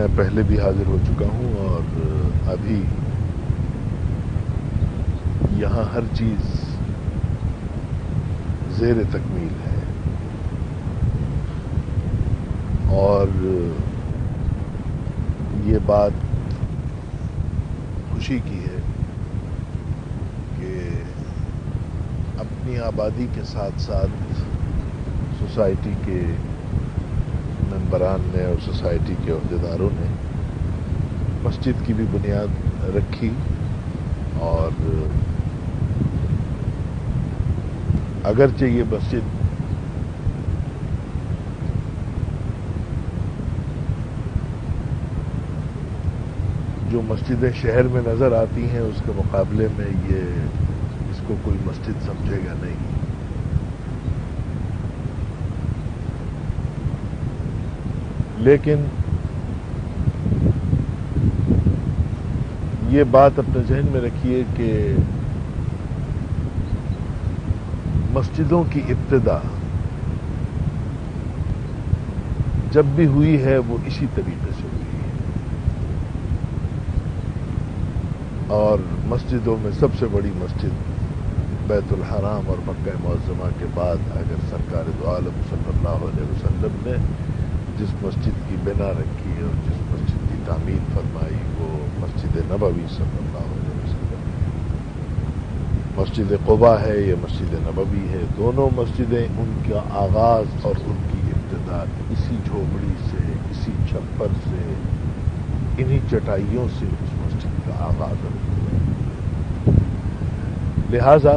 میں پہلے بھی حاضر ہو چکا ہوں اور ابھی یہاں ہر چیز زیر تکمیل ہے اور یہ بات خوشی کی ہے کہ اپنی آبادی کے ساتھ ساتھ سوسائٹی کے ممبران نے اور سوسائٹی کے عہدیداروں نے مسجد کی بھی بنیاد رکھی اور اگرچہ یہ مسجد جو مسجدیں شہر میں نظر آتی ہیں اس کے مقابلے میں اس کو کوئی مسجد سمجھے گا نہیں، لیکن یہ بات اپنے ذہن میں رکھیے کہ مسجدوں کی ابتدا جب بھی ہوئی ہے وہ اسی طریقے سے ہوئی ہے اور مسجدوں میں سب سے بڑی مسجد بیت الحرام اور مکہ معظمہ کے بعد اگر سرکار دو عالم صلی اللہ علیہ وسلم نے جس مسجد کی بنا رکھی اور جس مسجد کی تعمیر فرمائی وہ مسجد نبوی صلی اللہ علیہ وسلم، مسجد قباء ہے یہ مسجد نبوی ہے، دونوں مسجدیں ان کا آغاز اور ان کی ابتدا اسی جھوپڑی سے، اسی چھپر سے، انہی چٹائیوں سے اس مسجد کا آغاز ہوا۔ لہذا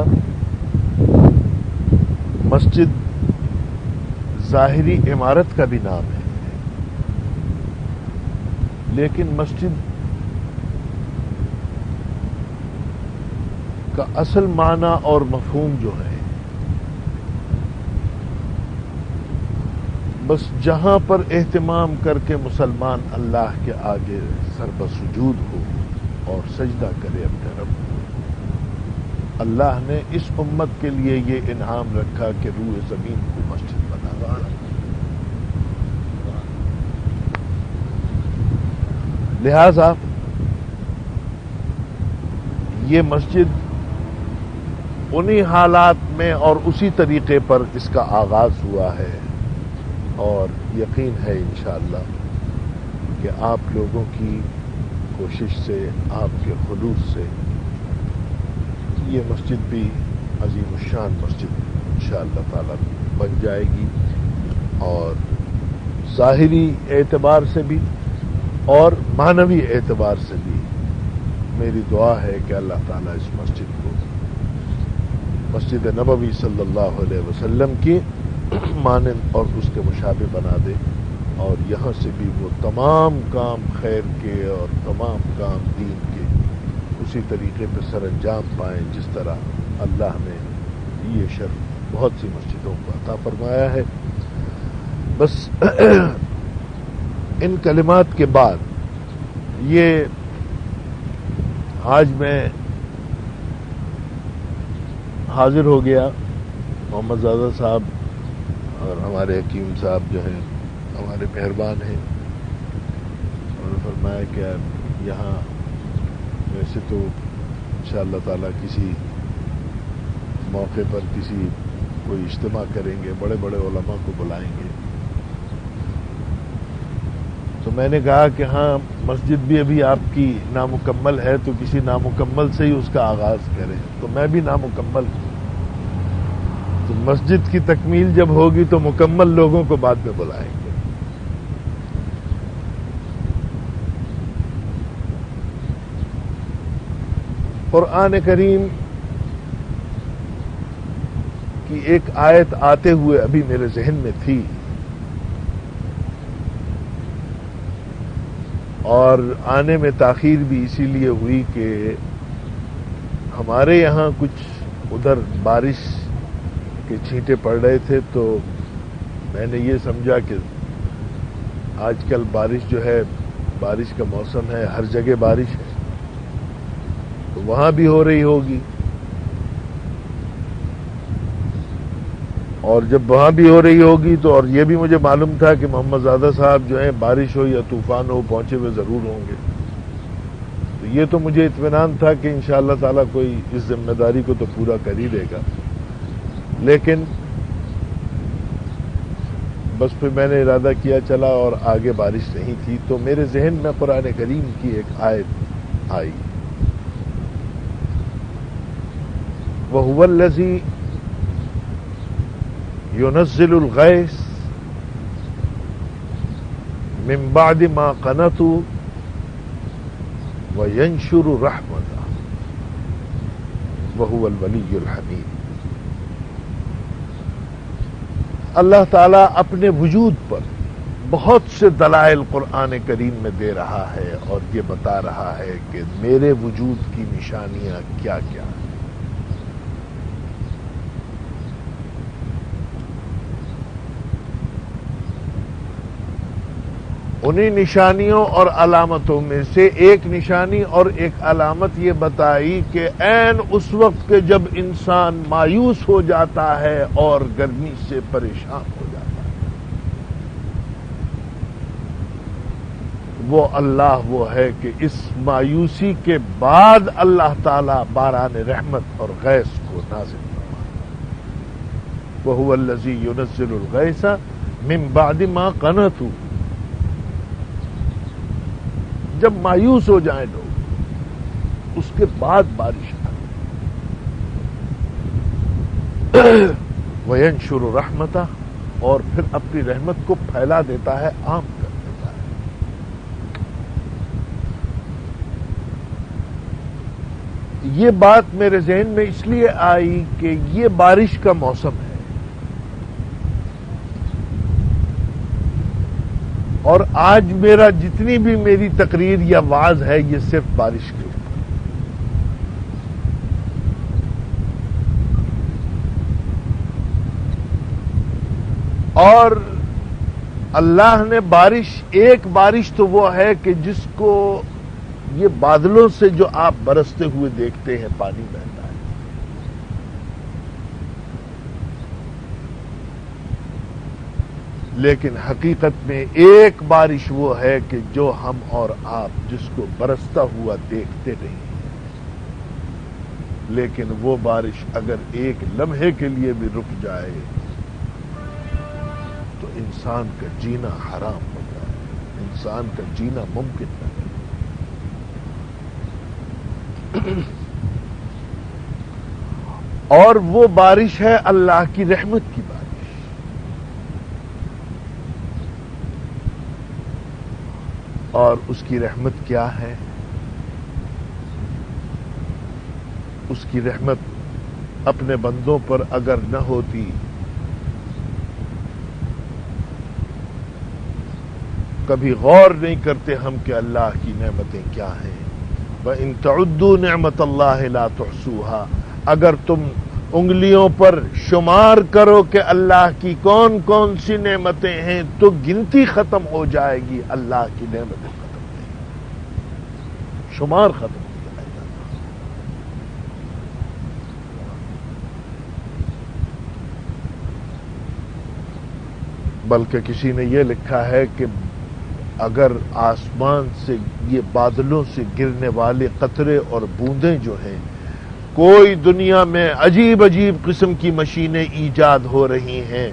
مسجد ظاہری عمارت کا بھی نام ہے، لیکن مسجد کا اصل معنی اور مفہوم جو ہے بس جہاں پر اہتمام کر کے مسلمان اللہ کے آگے سر بسجود ہو اور سجدہ کرے اپنے رب کو، اللہ نے اس امت کے لیے یہ انعام رکھا کہ روح زمین کو مسجد بنا رہا ہے۔ لہذا یہ مسجد انہی حالات میں اور اسی طریقے پر اس کا آغاز ہوا ہے اور یقین ہے انشاءاللہ کہ آپ لوگوں کی کوشش سے، آپ کے خلوص سے یہ مسجد بھی عظیم الشان مسجد انشاءاللہ تعالی بن جائے گی اور ظاہری اعتبار سے بھی اور معنوی اعتبار سے بھی میری دعا ہے کہ اللہ تعالیٰ اس مسجد کو مسجد نبوی صلی اللہ علیہ وسلم کی مانند اور اس کے مشابہ بنا دے اور یہاں سے بھی وہ تمام کام خیر کے اور تمام کام دین کے اسی طریقے پہ سر انجام پائیں جس طرح اللہ نے یہ شرف بہت سی مسجدوں کو عطا فرمایا ہے۔ بس ان کلمات کے بعد یہ آج میں حاضر ہو گیا، محمد زادہ صاحب اور ہمارے حکیم صاحب جو ہیں ہمارے مہربان ہیں، اور فرمایا کہ یہاں ویسے تو انشاءاللہ تعالیٰ کسی موقع پر کسی کوئی اجتماع کریں گے، بڑے بڑے علماء کو بلائیں گے، تو میں نے کہا کہ ہاں مسجد بھی ابھی آپ کی نامکمل ہے تو کسی نامکمل سے ہی اس کا آغاز کریں، تو میں بھی نامکمل ہوں، تو مسجد کی تکمیل جب ہوگی تو مکمل لوگوں کو بعد میں بلائیں گے۔ قرآن کریم کی ایک آیت آتے ہوئے ابھی میرے ذہن میں تھی اور آنے میں تاخیر بھی اسی لیے ہوئی کہ ہمارے یہاں کچھ ادھر بارش کے چھینٹے پڑ رہے تھے، تو میں نے یہ سمجھا کہ آج کل بارش جو ہے، بارش کا موسم ہے، ہر جگہ بارش ہے تو وہاں بھی ہو رہی ہوگی، اور جب وہاں بھی ہو رہی ہوگی تو، اور یہ بھی مجھے معلوم تھا کہ محمد زادہ صاحب جو ہیں بارش ہو یا طوفان ہو پہنچے ہوئے ضرور ہوں گے، تو یہ تو مجھے اطمینان تھا کہ انشاءاللہ تعالیٰ کوئی اس ذمہ داری کو تو پورا کر ہی دے گا. لیکن بس پھر میں نے ارادہ کیا چلا اور آگے بارش نہیں تھی، تو میرے ذہن میں قرآن کریم کی ایک آیت آئی، وَهُوَ الَّذِي يُنَزِّلُ الْغَيْثَ مِن بَعْدِ مَا قَنَطُوا وَيَنشُرُ رَحْمَتَهُ وَهُوَ الْوَلِيُّ الْحَمِيدُ. اللہ تعالیٰ اپنے وجود پر بہت سے دلائل قرآن کریم میں دے رہا ہے اور یہ بتا رہا ہے کہ میرے وجود کی نشانیاں کیا کیا ہیں. انہی نشانیوں اور علامتوں میں سے ایک نشانی اور ایک علامت یہ بتائی کہ عین اس وقت کے جب انسان مایوس ہو جاتا ہے اور گرمی سے پریشان ہو جاتا ہے، وہ اللہ وہ ہے کہ اس مایوسی کے بعد اللہ تعالی باران رحمت اور غیث کو نازل فرماتا ہے. وَهُوَ الَّذِي يُنَزِّلُ الْغَيْثَ مِن بَعْدِ مَا قَنَطُوا. جب مایوس ہو جائیں لوگ اس کے بعد بارش آئے. وَيَنشُرُ رَحْمَتَهُ، اور پھر اپنی رحمت کو پھیلا دیتا ہے، عام کر دیتا ہے. یہ بات میرے ذہن میں اس لیے آئی کہ یہ بارش کا موسم ہے، اور آج میرا جتنی بھی میری تقریر یا وعظ ہے یہ صرف بارش کے اوپر. اور اللہ نے بارش، ایک بارش تو وہ ہے کہ جس کو یہ بادلوں سے جو آپ برستے ہوئے دیکھتے ہیں پانی بہتا ہے، لیکن حقیقت میں ایک بارش وہ ہے کہ جو ہم اور آپ جس کو برستا ہوا دیکھتے نہیں ہیں، لیکن وہ بارش اگر ایک لمحے کے لیے بھی رک جائے تو انسان کا جینا حرام ہو جائے، انسان کا جینا ممکن نہیں. اور وہ بارش ہے اللہ کی رحمت کی بارش. اور اس کی رحمت کیا ہے؟ اس کی رحمت اپنے بندوں پر اگر نہ ہوتی کبھی غور نہیں کرتے ہم کہ اللہ کی نعمتیں کیا ہیں. وَإِن تَعُدُّوا نِعْمَةَ اللَّهِ لَا تُحْصُوهَا، اگر تم انگلیوں پر شمار کرو کہ اللہ کی کون کون سی نعمتیں ہیں تو گنتی ختم ہو جائے گی. اللہ کی نعمتیں ختم نہیں، شمار ختم ہو جائے گا. بلکہ کسی نے یہ لکھا ہے کہ اگر آسمان سے یہ بادلوں سے گرنے والے قطرے اور بوندیں جو ہیں، کوئی دنیا میں عجیب عجیب قسم کی مشینیں ایجاد ہو رہی ہیں،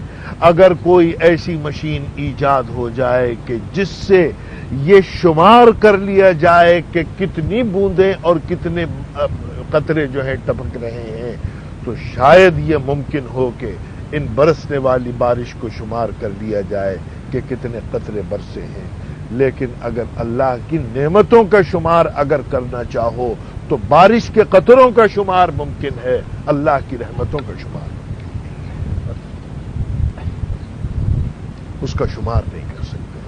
اگر کوئی ایسی مشین ایجاد ہو جائے کہ جس سے یہ شمار کر لیا جائے کہ کتنی بوندیں اور کتنے قطرے جو ہیں ٹپک رہے ہیں، تو شاید یہ ممکن ہو کہ ان برسنے والی بارش کو شمار کر لیا جائے کہ کتنے قطرے برسے ہیں. لیکن اگر اللہ کی نعمتوں کا شمار اگر کرنا چاہو تو بارش کے قطروں کا شمار ممکن ہے، اللہ کی رحمتوں کا شمار اس کا شمار نہیں کر سکتے.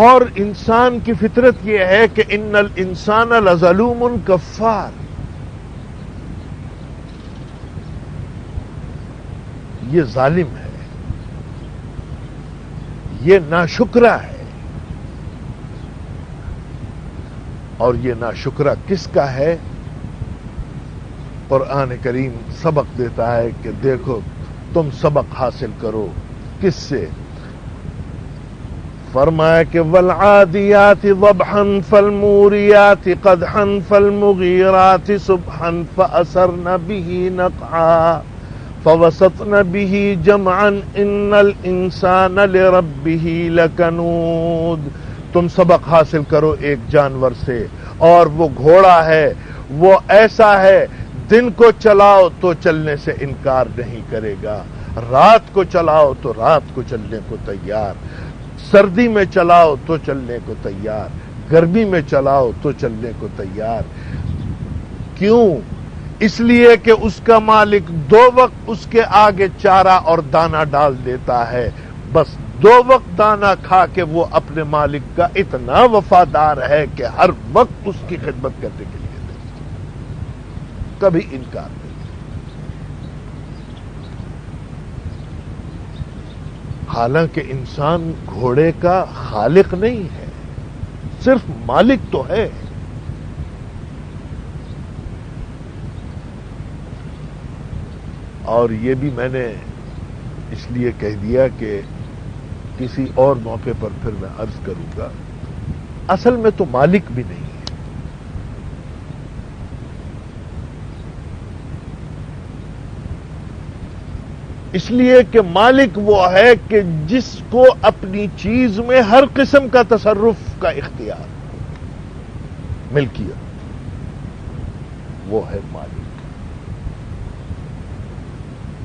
اور انسان کی فطرت یہ ہے کہ ان الانسان لظلوم کفار، یہ ظالم ہے، یہ ناشکرا ہے. اور یہ ناشکرہ کس کا ہے؟ قرآن کریم سبق دیتا ہے کہ دیکھو تم سبق حاصل کرو کس سے؟ فرمایا کہ والعادیات ضبحا فالموریات قدحا فالمغیرات صبحا فأثرن به نقعا فوسطن به جمعا ان الانسان لربه لکنود۔ تم سبق حاصل کرو ایک جانور سے، اور وہ گھوڑا ہے، وہ ایسا ہے دن کو چلاؤ تو چلنے سے انکار نہیں کرے گا، رات کو چلاؤ تو رات کو چلنے کو تیار، سردی میں چلاؤ تو چلنے کو تیار، گرمی میں چلاؤ تو چلنے کو تیار۔ کیوں؟ اس لیے کہ اس کا مالک دو وقت اس کے آگے چارہ اور دانہ ڈال دیتا ہے، بس دو وقت دانہ کھا کے وہ اپنے مالک کا اتنا وفادار ہے کہ ہر وقت اس کی خدمت کرنے کے لیے نہیں، کبھی انکار نہیں۔ حالانکہ انسان گھوڑے کا خالق نہیں ہے، صرف مالک تو ہے۔ اور یہ بھی میں نے اس لیے کہہ دیا کہ کسی اور موقع پر پھر میں عرض کروں گا، اصل میں تو مالک بھی نہیں ہے۔ اس لیے کہ مالک وہ ہے کہ جس کو اپنی چیز میں ہر قسم کا تصرف کا اختیار، ملکیت، وہ ہے مالک۔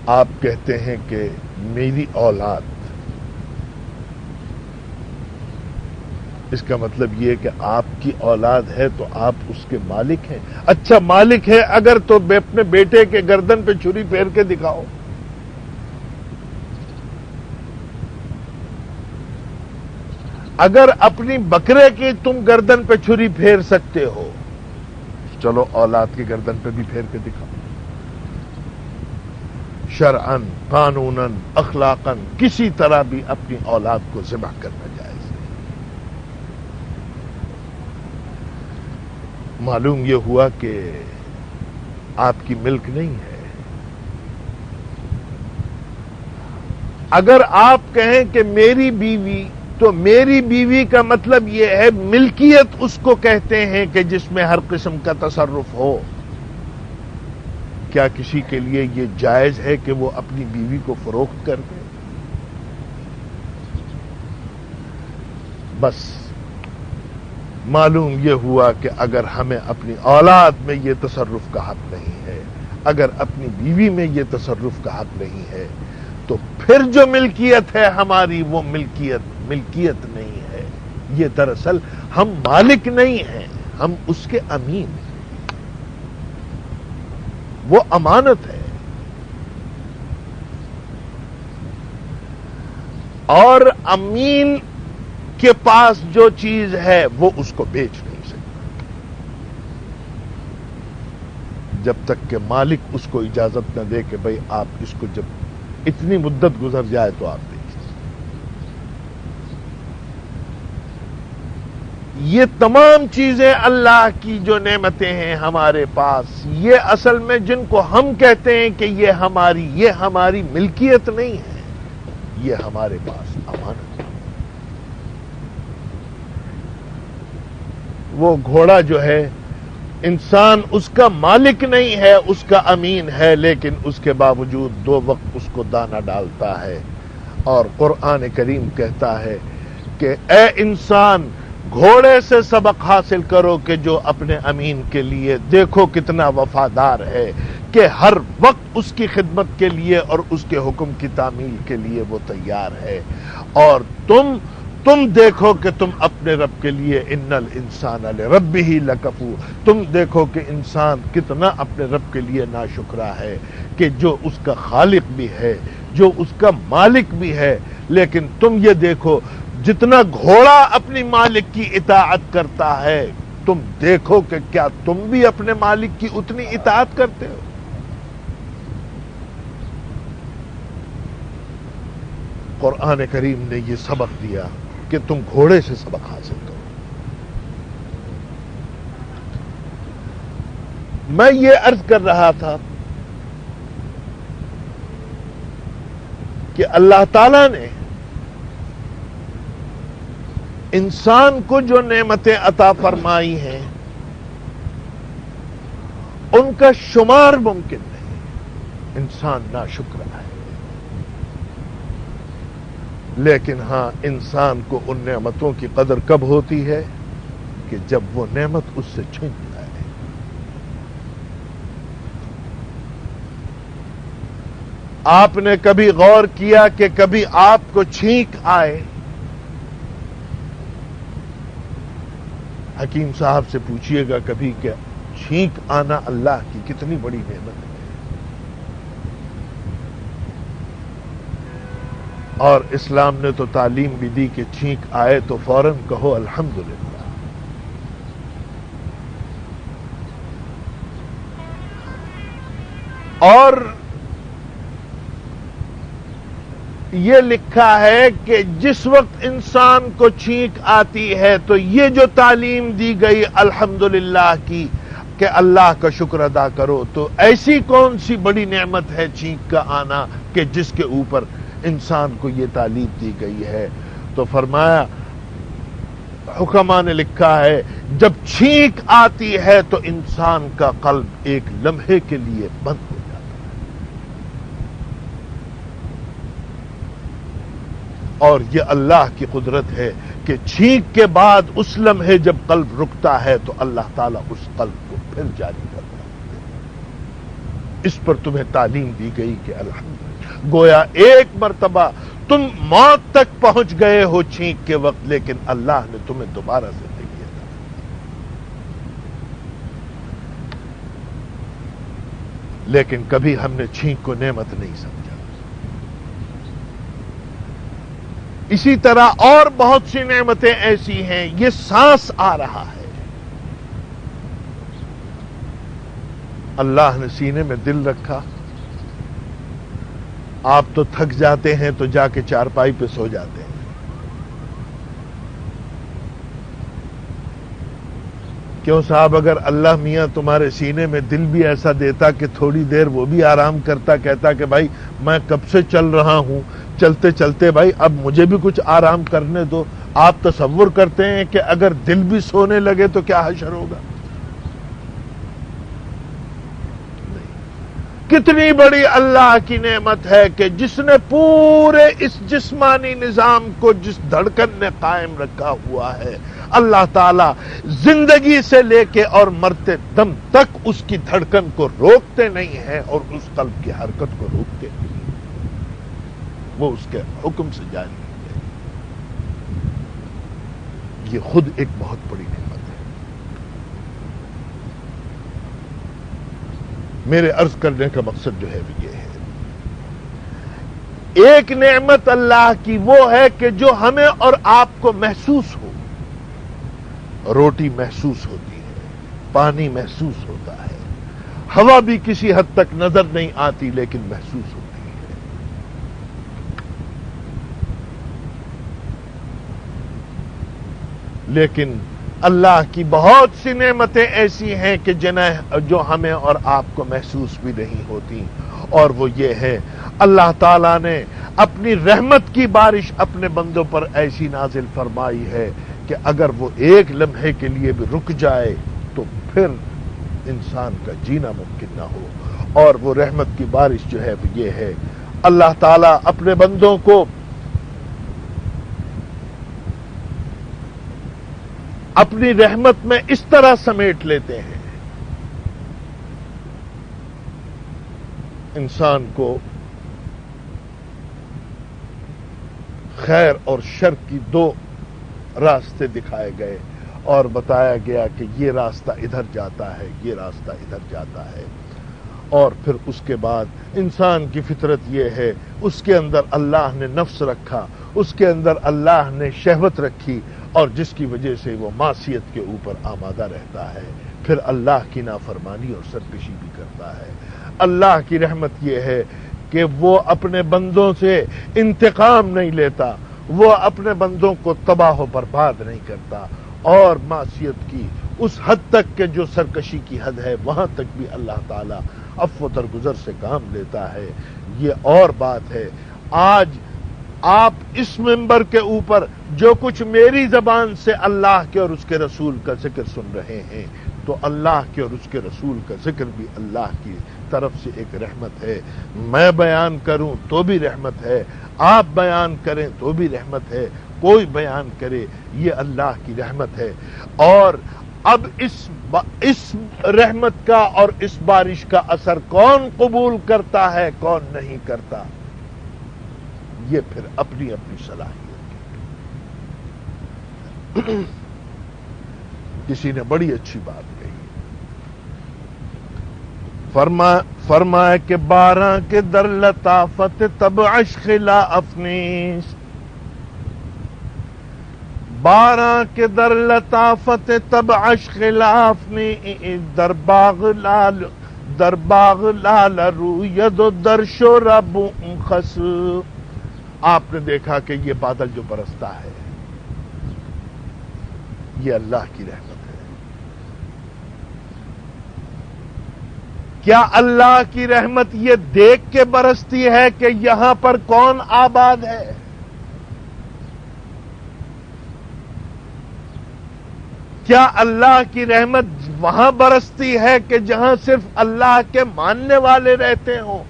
آپ کہتے ہیں کہ میری اولاد، اس کا مطلب یہ کہ آپ کی اولاد ہے تو آپ اس کے مالک ہیں۔ اچھا مالک ہے اگر تو اپنے بیٹے کے گردن پہ چھری پھیر کے دکھاؤ۔ اگر اپنی بکرے کی تم گردن پہ چھری پھیر سکتے ہو، چلو اولاد کی گردن پہ بھی پھیر کے دکھاؤ۔ شرعاً، قانوناً، اخلاقاً کسی طرح بھی اپنی اولاد کو ذبح کرنا جائز ہے۔ معلوم یہ ہوا کہ آپ کی ملک نہیں ہے۔ اگر آپ کہیں کہ میری بیوی، تو میری بیوی کا مطلب یہ ہے ملکیت اس کو کہتے ہیں کہ جس میں ہر قسم کا تصرف ہو۔ کیا کسی کے لیے یہ جائز ہے کہ وہ اپنی بیوی کو فروخت کر دے؟ بس معلوم یہ ہوا کہ اگر ہمیں اپنی اولاد میں یہ تصرف کا حق نہیں ہے، اگر اپنی بیوی میں یہ تصرف کا حق نہیں ہے، تو پھر جو ملکیت ہے ہماری وہ ملکیت نہیں ہے۔ یہ دراصل ہم مالک نہیں ہیں، ہم اس کے امین ہیں، وہ امانت ہے۔ اور امین کے پاس جو چیز ہے وہ اس کو بیچ نہیں سکتا جب تک کہ مالک اس کو اجازت نہ دے کہ بھئی آپ اس کو جب اتنی مدت گزر جائے تو آپ بیچ۔ یہ تمام چیزیں اللہ کی جو نعمتیں ہیں ہمارے پاس، یہ اصل میں جن کو ہم کہتے ہیں کہ یہ ہماری ملکیت نہیں ہے، یہ ہمارے پاس امانت ہے۔ وہ گھوڑا جو ہے، انسان اس کا مالک نہیں ہے، اس کا امین ہے، لیکن اس کے باوجود دو وقت اس کو دانہ ڈالتا ہے۔ اور قرآن کریم کہتا ہے کہ اے انسان، گھوڑے سے سبق حاصل کرو کہ جو اپنے امین کے لیے دیکھو کتنا وفادار ہے، کہ ہر وقت اس کی خدمت کے لیے اور اس کے حکم کی تعمیل کے لیے وہ تیار ہے۔ اور تم دیکھو کہ تم اپنے رب کے لیے ان الانسان لربہ لکفور، تم دیکھو کہ انسان کتنا اپنے رب کے لیے ناشکرا ہے، کہ جو اس کا خالق بھی ہے، جو اس کا مالک بھی ہے۔ لیکن تم یہ دیکھو جتنا گھوڑا اپنی مالک کی اطاعت کرتا ہے، تم دیکھو کہ کیا تم بھی اپنے مالک کی اتنی اطاعت کرتے ہو؟ قرآن کریم نے یہ سبق دیا کہ تم گھوڑے سے سبق حاصل کرو۔ میں یہ عرض کر رہا تھا کہ اللہ تعالیٰ نے انسان کو جو نعمتیں عطا فرمائی ہیں ان کا شمار ممکن نہیں، انسان ناشکر ہے، لیکن ہاں انسان کو ان نعمتوں کی قدر کب ہوتی ہے کہ جب وہ نعمت اس سے چھن جائے۔ آپ نے کبھی غور کیا کہ کبھی آپ کو چھینک آئے؟ حکیم صاحب سے پوچھئے گا کبھی کہ چھینک آنا اللہ کی کتنی بڑی نعمت ہے، اور اسلام نے تو تعلیم بھی دی کہ چھینک آئے تو فوراً کہو الحمدللہ۔ اور یہ لکھا ہے کہ جس وقت انسان کو چھینک آتی ہے تو یہ جو تعلیم دی گئی الحمدللہ کی کہ اللہ کا شکر ادا کرو، تو ایسی کون سی بڑی نعمت ہے چھینک کا آنا کہ جس کے اوپر انسان کو یہ تعلیم دی گئی ہے؟ تو فرمایا، حکماء نے لکھا ہے جب چھینک آتی ہے تو انسان کا قلب ایک لمحے کے لیے بند ہو جاتا ہے، اور یہ اللہ کی قدرت ہے کہ چھینک کے بعد اس لمحے جب قلب رکتا ہے تو اللہ تعالیٰ اس قلب کو پھر جاری کرتا ہے۔ اس پر تمہیں تعلیم دی گئی کہ الحمدللہ، گویا ایک مرتبہ تم موت تک پہنچ گئے ہو چھینک کے وقت، لیکن اللہ نے تمہیں دوبارہ زندگی عطا کی۔ لیکن کبھی ہم نے چھینک کو نعمت نہیں سمجھا۔ اسی طرح اور بہت سی نعمتیں ایسی ہیں، یہ سانس آ رہا ہے، اللہ نے سینے میں دل رکھا، آپ تو تھک جاتے ہیں تو جا کے چارپائی پہ سو جاتے ہیں، کیوں صاحب؟ اگر اللہ میاں تمہارے سینے میں دل بھی ایسا دیتا کہ تھوڑی دیر وہ بھی آرام کرتا، کہتا کہ بھائی میں کب سے چل رہا ہوں، چلتے چلتے بھائی اب مجھے بھی کچھ آرام کرنے دو، آپ تصور کرتے ہیں کہ اگر دل بھی سونے لگے تو کیا حشر ہوگا؟ کتنی بڑی اللہ کی نعمت ہے کہ جس نے پورے اس جسمانی نظام کو جس دھڑکن نے قائم رکھا ہوا ہے، اللہ تعالیٰ زندگی سے لے کے اور مرتے دم تک اس کی دھڑکن کو روکتے نہیں ہیں اور اس قلب کی حرکت کو روکتے نہیں، وہ اس کے حکم سے جاری ہے۔ یہ خود ایک بہت بڑی نعمت ہے۔ میرے عرض کرنے کا مقصد جو ہے وہ یہ ہے، ایک نعمت اللہ کی وہ ہے کہ جو ہمیں اور آپ کو محسوس ہو، روٹی محسوس ہوتی ہے، پانی محسوس ہوتا ہے، ہوا بھی کسی حد تک نظر نہیں آتی لیکن محسوس ہوتی ہے۔ لیکن اللہ کی بہت سی نعمتیں ایسی ہیں کہ جنہیں جو ہمیں اور آپ کو محسوس بھی نہیں ہوتی، اور وہ یہ ہے اللہ تعالیٰ نے اپنی رحمت کی بارش اپنے بندوں پر ایسی نازل فرمائی ہے کہ اگر وہ ایک لمحے کے لیے بھی رک جائے تو پھر انسان کا جینا ممکن نہ ہو، اور وہ رحمت کی بارش جو ہے وہ یہ ہے، اللہ تعالیٰ اپنے بندوں کو اپنی رحمت میں اس طرح سمیٹ لیتے ہیں، انسان کو خیر اور شر کی دو راستے دکھائے گئے اور بتایا گیا کہ یہ راستہ ادھر جاتا ہے، یہ راستہ ادھر جاتا ہے، اور پھر اس کے بعد انسان کی فطرت یہ ہے، اس کے اندر اللہ نے نفس رکھا، اس کے اندر اللہ نے شہوت رکھی، اور جس کی وجہ سے وہ معصیت کے اوپر آمادہ رہتا ہے، پھر اللہ کی نافرمانی اور سرکشی بھی کرتا ہے۔ اللہ کی رحمت یہ ہے کہ وہ اپنے بندوں سے انتقام نہیں لیتا، وہ اپنے بندوں کو تباہ و برباد نہیں کرتا، اور معصیت کی اس حد تک کہ جو سرکشی کی حد ہے وہاں تک بھی اللہ تعالیٰ عفو و درگزر سے کام لیتا ہے. یہ اور بات ہے. آج آپ اس منبر کے اوپر جو کچھ میری زبان سے اللہ کے اور اس کے رسول کا ذکر سن رہے ہیں تو اللہ کے اور اس کے رسول کا ذکر بھی اللہ کی طرف سے ایک رحمت ہے. میں بیان کروں تو بھی رحمت ہے, آپ بیان کریں تو بھی رحمت ہے, کوئی بیان کرے یہ اللہ کی رحمت ہے. اور اب اس رحمت کا اور اس بارش کا اثر کون قبول کرتا ہے کون نہیں کرتا یہ پھر اپنی اپنی صلاحیت کی. کسی نے بڑی اچھی بات کہی, فرمایا کہ 12 کے در لطافت تب عشق لا افنیس, 12 کے در لطافت تب عشق لا افنیس, در باغ لال روید و در شرب خس. آپ نے دیکھا کہ یہ بادل جو برستا ہے یہ اللہ کی رحمت ہے. کیا اللہ کی رحمت یہ دیکھ کے برستی ہے کہ یہاں پر کون آباد ہے؟ کیا اللہ کی رحمت وہاں برستی ہے کہ جہاں صرف اللہ کے ماننے والے رہتے ہوں,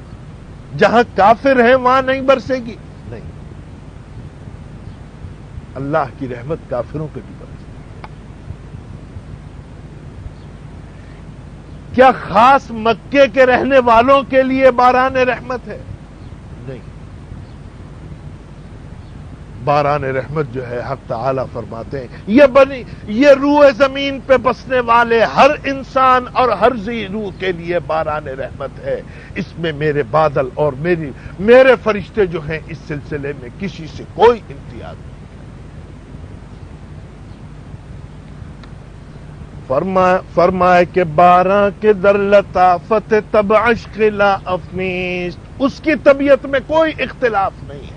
جہاں کافر ہیں وہاں نہیں برسے گی؟ نہیں, اللہ کی رحمت کافروں پہ بھی برستی ہے. کیا خاص مکے کے رہنے والوں کے لیے باران رحمت ہے؟ نہیں, باران رحمت جو ہے حق تعالی فرماتے ہیں یہ روح زمین پہ بسنے والے ہر انسان اور ہر ذی روح کے لیے باران رحمت ہے. اس میں میرے بادل اور میرے فرشتے جو ہیں اس سلسلے میں کسی سے کوئی امتیاز نہیں. فرمائے کہ 12 کے در لطافت تب عشق لا افنیس, اس کی طبیعت میں کوئی اختلاف نہیں ہے.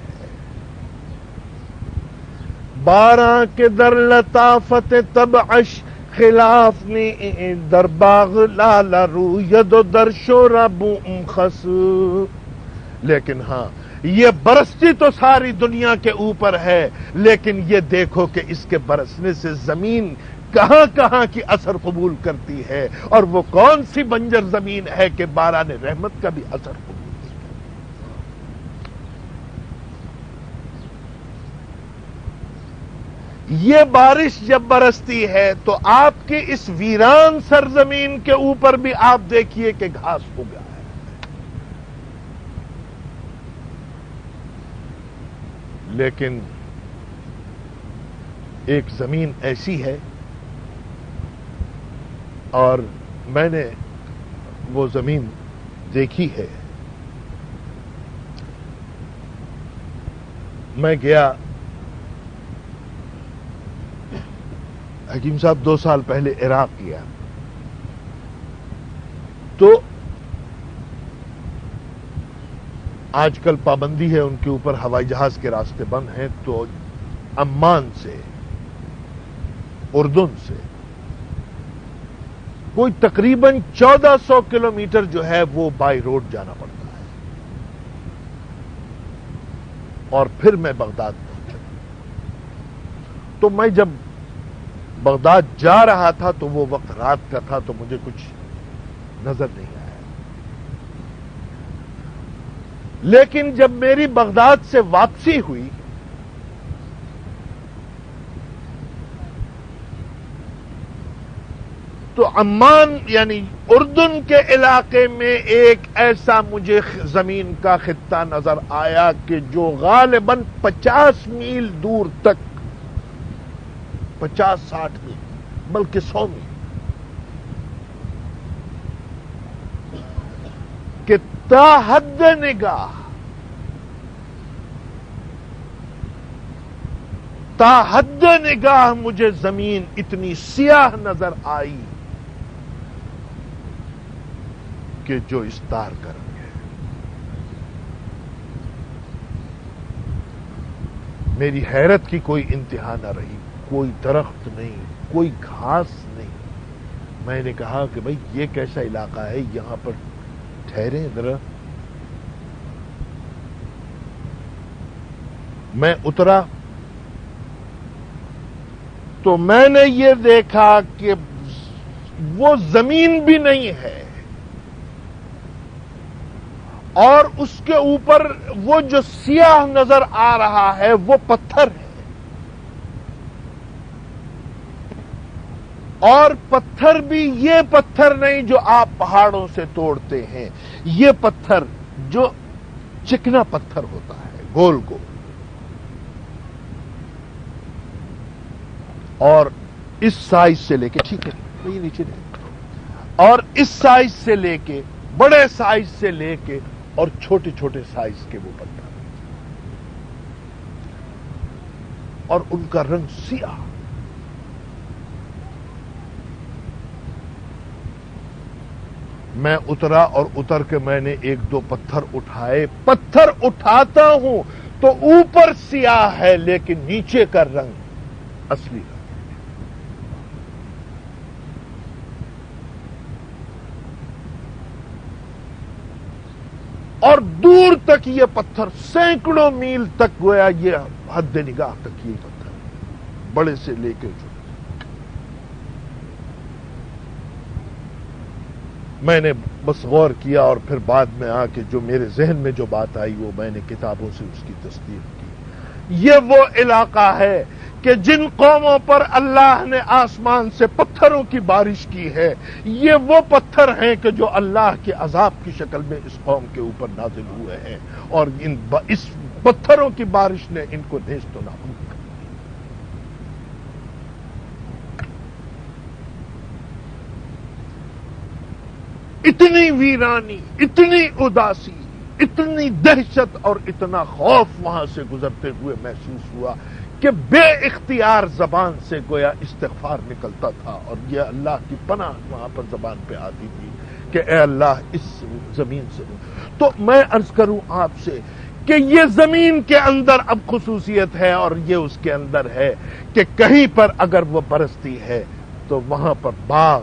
12 کے در لطافت تب عشق لا افنیس, در باغ لال روید و در شرب خس. لیکن ہاں یہ برستی تو ساری دنیا کے اوپر ہے, لیکن یہ دیکھو کہ اس کے برسنے سے زمین کہاں کہاں کی اثر قبول کرتی ہے, اور وہ کون سی بنجر زمین ہے کہ باران رحمت کا بھی اثر قبول کرتی ہے. یہ بارش جب برستی ہے تو آپ کی اس ویران سرزمین کے اوپر بھی آپ دیکھیے کہ گھاس اگا ہے. لیکن ایک زمین ایسی ہے, اور میں نے وہ زمین دیکھی ہے. میں گیا, حکیم صاحب 2 سال پہلے عراق گیا, تو آج کل پابندی ہے ان کے اوپر, ہوائی جہاز کے راستے بند ہیں, تو عمان سے اردن سے کوئی تقریباً 1400 کلومیٹر جو ہے وہ بائی روڈ جانا پڑتا ہے. اور پھر میں بغداد پہنچا. تو میں جب بغداد جا رہا تھا تو وہ وقت رات کا تھا, تو مجھے کچھ نظر نہیں آیا. لیکن جب میری بغداد سے واپسی ہوئی تو عمان یعنی اردن کے علاقے میں ایک ایسا مجھے زمین کا خطہ نظر آیا کہ جو غالباً 50 میل دور تک, 50-60 میل بلکہ 100 میل, کہ تا حد نگاہ, تا حد نگاہ مجھے زمین اتنی سیاہ نظر آئی کہ جو استار کر گئے. میری حیرت کی کوئی انتہا نہ رہی. کوئی درخت نہیں, کوئی گھاس نہیں, میں نے کہا کہ بھئی یہ کیسا علاقہ ہے، یہاں پر ٹھہریں ذرا. میں اترا تو میں نے یہ دیکھا کہ وہ زمین بھی نہیں ہے اور اس کے اوپر وہ جو سیاہ نظر آ رہا ہے وہ پتھر ہے. اور پتھر بھی یہ پتھر نہیں جو آپ پہاڑوں سے توڑتے ہیں، یہ پتھر جو چکنا پتھر ہوتا ہے، گول گول، اور اس سائز سے لے کے، ٹھیک ہے یہ نیچے نہیں، اور اس سائز سے لے کے، بڑے سائز سے لے کے اور چھوٹے چھوٹے سائز کے وہ پتھر، اور ان کا رنگ سیاہ. میں اترا اور اتر کے میں نے ایک دو پتھر اٹھائے. پتھر اٹھاتا ہوں تو اوپر سیاہ ہے لیکن نیچے کا رنگ اصلی رنگ. اور دور تک یہ پتھر، سینکڑوں میل تک گویا یہ حد نگاہ تک یہ پتھر، بڑے سے لے کے جو. میں نے بس غور کیا اور پھر بعد میں آ کے جو میرے ذہن میں جو بات آئی وہ میں نے کتابوں سے اس کی تصدیق کی. یہ وہ علاقہ ہے کہ جن قوموں پر اللہ نے آسمان سے پتھروں کی بارش کی ہے، یہ وہ پتھر ہیں کہ جو اللہ کے عذاب کی شکل میں اس قوم کے اوپر نازل ہوئے ہیں، اور اس پتھروں کی بارش نے ان کو نیست و نابود کر. اتنی ویرانی، اتنی اداسی، اتنی دہشت اور اتنا خوف وہاں سے گزرتے ہوئے محسوس ہوا کہ بے اختیار زبان سے گویا استغفار نکلتا تھا، اور یہ اللہ کی پناہ وہاں پر زبان پہ آتی تھی کہ اے اللہ اس زمین سے. تو میں عرض کروں آپ سے کہ یہ زمین کے اندر اب خصوصیت ہے، اور یہ اس کے اندر ہے کہ کہیں پر اگر وہ برستی ہے تو وہاں پر باغ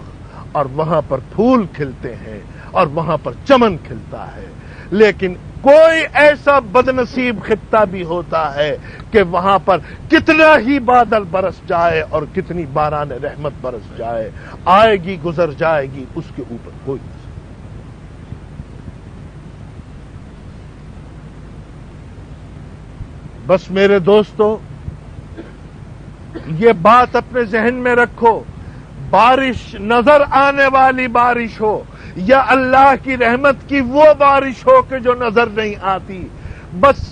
اور وہاں پر پھول کھلتے ہیں اور وہاں پر چمن کھلتا ہے. لیکن کوئی ایسا بدنصیب خطہ بھی ہوتا ہے کہ وہاں پر کتنا ہی بادل برس جائے اور کتنی باران رحمت برس جائے، آئے گی گزر جائے گی، اس کے اوپر کوئی نہیں. بس میرے دوستو، یہ بات اپنے ذہن میں رکھو، بارش نظر آنے والی بارش ہو یا اللہ کی رحمت کی وہ بارش ہو کہ جو نظر نہیں آتی، بس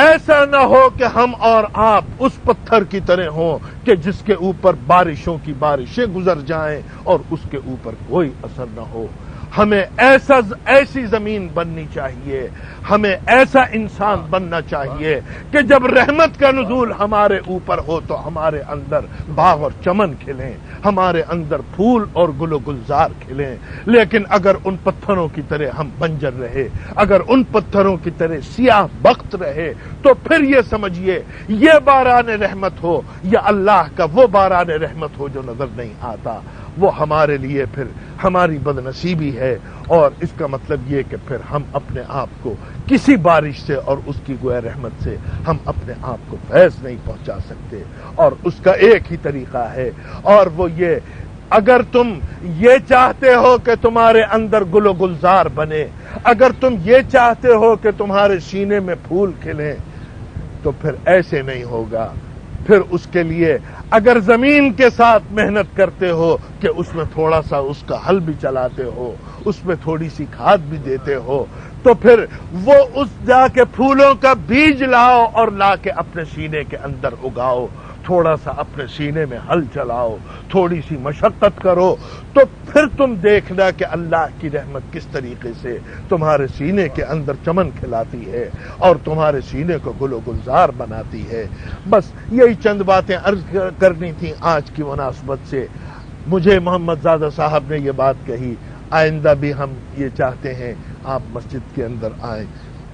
ایسا نہ ہو کہ ہم اور آپ اس پتھر کی طرح ہوں کہ جس کے اوپر بارشوں کی بارشیں گزر جائیں اور اس کے اوپر کوئی اثر نہ ہو. ہمیں ایسی زمین بننی چاہیے، ہمیں ایسا انسان بننا چاہیے کہ جب رحمت کا نزول ہمارے اوپر ہو تو ہمارے اندر باغ اور چمن کھلیں، ہمارے اندر پھول اور گل و گلزار کھلیں. لیکن اگر ان پتھروں کی طرح ہم بنجر رہے، اگر ان پتھروں کی طرح سیاہ بخت رہے، تو پھر یہ سمجھیے یہ باران رحمت ہو یا اللہ کا وہ باران رحمت ہو جو نظر نہیں آتا، وہ ہمارے لیے پھر ہماری بدنصیبی ہے. اور اس کا مطلب یہ کہ پھر ہم اپنے آپ کو کسی بارش سے اور اس کی گویا رحمت سے ہم اپنے آپ کو فیض نہیں پہنچا سکتے. اور اس کا ایک ہی طریقہ ہے، اور وہ یہ، اگر تم یہ چاہتے ہو کہ تمہارے اندر گل و گلزار بنے، اگر تم یہ چاہتے ہو کہ تمہارے سینے میں پھول کھلیں، تو پھر ایسے نہیں ہوگا. پھر اس کے لیے اگر زمین کے ساتھ محنت کرتے ہو کہ اس میں تھوڑا سا اس کا ہل بھی چلاتے ہو، اس میں تھوڑی سی کھاد بھی دیتے ہو، تو پھر وہ اس جا کے پھولوں کا بیج لاؤ اور لا کے اپنے سینے کے اندر اگاؤ. تھوڑا سا اپنے سینے میں ہل چلاؤ، تھوڑی سی مشقت کرو، تو پھر تم دیکھنا کہ اللہ کی رحمت کس طریقے سے تمہارے سینے کے اندر چمن کھلاتی ہے اور تمہارے سینے کو گل و گلزار بناتی ہے. بس یہی چند باتیں عرض کرنی تھیں آج کی مناسبت سے. مجھے محمد زادہ صاحب نے یہ بات کہی، آئندہ بھی ہم یہ چاہتے ہیں آپ مسجد کے اندر آئیں.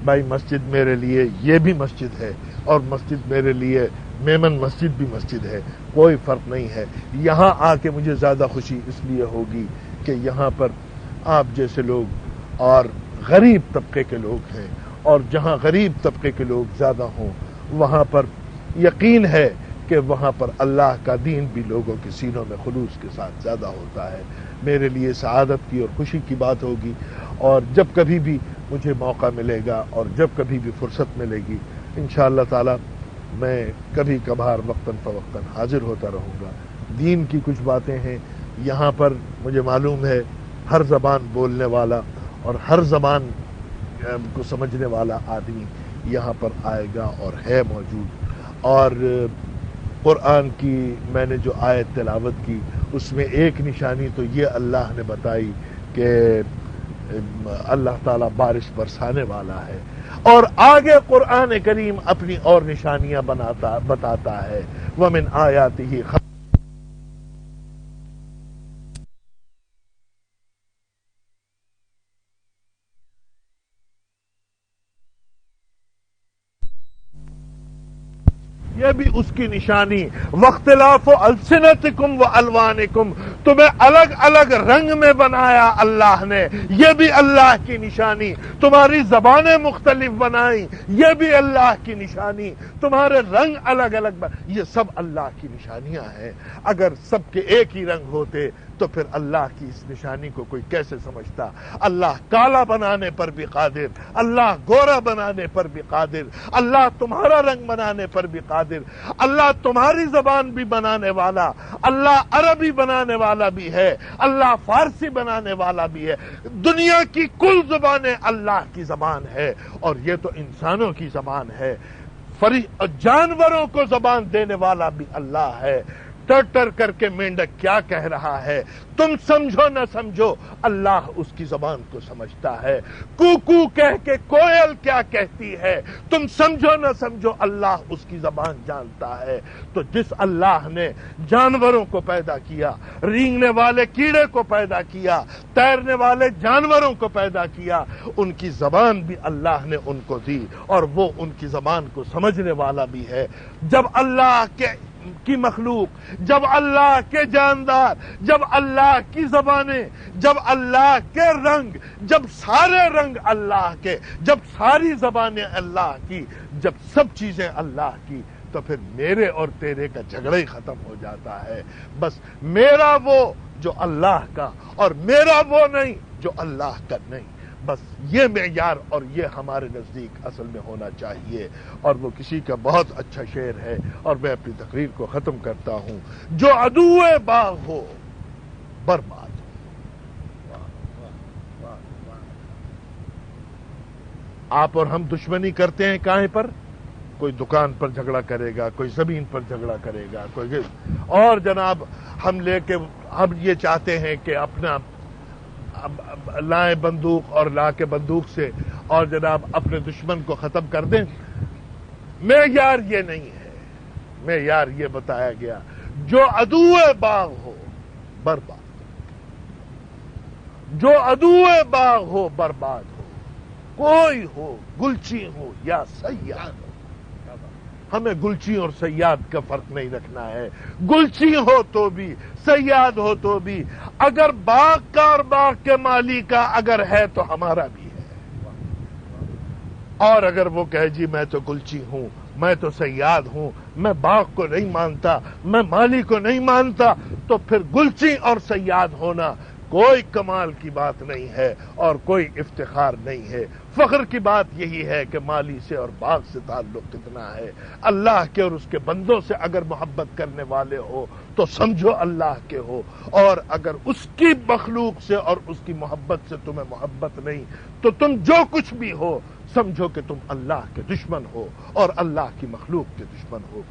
بھائی مسجد میرے لیے یہ بھی مسجد ہے، اور مسجد میرے لیے میمن مسجد بھی مسجد ہے، کوئی فرق نہیں ہے. یہاں آ کے مجھے زیادہ خوشی اس لیے ہوگی کہ یہاں پر آپ جیسے لوگ اور غریب طبقے کے لوگ ہیں، اور جہاں غریب طبقے کے لوگ زیادہ ہوں وہاں پر یقین ہے کہ وہاں پر اللہ کا دین بھی لوگوں کے سینوں میں خلوص کے ساتھ زیادہ ہوتا ہے. میرے لیے سعادت کی اور خوشی کی بات ہوگی، اور جب کبھی بھی مجھے موقع ملے گا اور جب کبھی بھی فرصت ملے گی انشاءاللہ تعالی میں کبھی کبھار وقتاً فوقتاً حاضر ہوتا رہوں گا. دین کی کچھ باتیں ہیں یہاں پر، مجھے معلوم ہے ہر زبان بولنے والا اور ہر زبان کو سمجھنے والا آدمی یہاں پر آئے گا اور ہے موجود. اور قرآن کی میں نے جو آیت تلاوت کی اس میں ایک نشانی تو یہ اللہ نے بتائی کہ اللہ تعالیٰ بارش برسانے والا ہے، اور آگے قرآن کریم اپنی اور نشانیاں بتاتا ہے. وَمِنْ آیَاتِهِ یہ بھی اس کی نشانی. واختلاف السنتکم والوانکم، تمہیں الگ الگ رنگ میں بنایا اللہ نے، یہ بھی اللہ کی نشانی. تمہاری زبانیں مختلف بنائیں، یہ بھی اللہ کی نشانی. تمہارے رنگ الگ الگ یہ سب اللہ کی نشانیاں ہیں. اگر سب کے ایک ہی رنگ ہوتے تو پھر اللہ کی اس نشانی کو کوئی کیسے سمجھتا؟ اللہ کالا بنانے پر بھی قادر، اللہ گورا بنانے پر بھی قادر، اللہ تمہارا رنگ بنانے پر بھی قادر، اللہ تمہاری زبان بھی بنانے والا، اللہ عربی بنانے والا بھی ہے، اللہ فارسی بنانے والا بھی ہے. دنیا کی کل زبانیں اللہ کی زبان ہے، اور یہ تو انسانوں کی زبان ہے. جانوروں کو زبان دینے والا بھی اللہ ہے. ٹر ٹر کر کے مینڈک کیا کہہ رہا ہے تم سمجھو نہ سمجھو، اللہ اس کی زبان کو سمجھتا ہے. کوکو کہہ کے کوئل کیا کہتی ہے تم سمجھو نہ سمجھو، اللہ اس کی زبان جانتا ہے. تو جس اللہ نے جانوروں کو پیدا کیا، رینگنے والے کیڑے کو پیدا کیا، تیرنے والے جانوروں کو پیدا کیا، ان کی زبان بھی اللہ نے ان کو دی، اور وہ ان کی زبان کو سمجھنے والا بھی ہے. جب اللہ کی مخلوق، جب اللہ کے جاندار، جب اللہ کی زبانیں، جب اللہ کے رنگ، جب سارے رنگ اللہ کے، جب ساری زبانیں اللہ کی، جب سب چیزیں اللہ کی، تو پھر میرے اور تیرے کا جھگڑا ہی ختم ہو جاتا ہے. بس میرا وہ جو اللہ کا، اور میرا وہ نہیں جو اللہ کا نہیں. بس یہ معیار اور یہ ہمارے نزدیک اصل میں ہونا چاہیے. اور وہ کسی کا بہت اچھا شعر ہے، اور میں اپنی تقریر کو ختم کرتا ہوں. جو عدو باغ ہو برباد ہو. آپ اور ہم دشمنی کرتے ہیں کہاں پر؟ کوئی دکان پر جھگڑا کرے گا، کوئی زمین پر جھگڑا کرے گا، کوئی، اور جناب ہم یہ چاہتے ہیں کہ اپنا لائیں بندوق اور لا کے بندوق سے اور جناب اپنے دشمن کو ختم کر دیں. معیار یہ نہیں ہے. معیار یہ بتایا گیا جو عدو باغ ہو برباد، جو عدو باغ ہو برباد ہو، کوئی ہو، گلچی ہو یا سیاد ہو. ہمیں گلچی اور سیاد کا فرق نہیں رکھنا ہے. گلچی ہو تو بھی، سیاد ہو تو بھی، اگر باغ کا اور باغ کے مالی کا اگر ہے تو ہمارا بھی ہے. اور اگر وہ کہے جی میں تو گلچی ہوں، میں تو سیاد ہوں، میں باغ کو نہیں مانتا، میں مالی کو نہیں مانتا، تو پھر گلچی اور سیاد ہونا کوئی کمال کی بات نہیں ہے اور کوئی افتخار نہیں ہے. فخر کی بات یہی ہے کہ مالی سے اور باغ سے تعلق کتنا ہے. اللہ کے اور اس کے بندوں سے اگر محبت کرنے والے ہو تو سمجھو اللہ کے ہو، اور اگر اس کی مخلوق سے اور اس کی محبت سے تمہیں محبت نہیں تو تم جو کچھ بھی ہو سمجھو کہ تم اللہ کے دشمن ہو اور اللہ کی مخلوق کے دشمن ہو.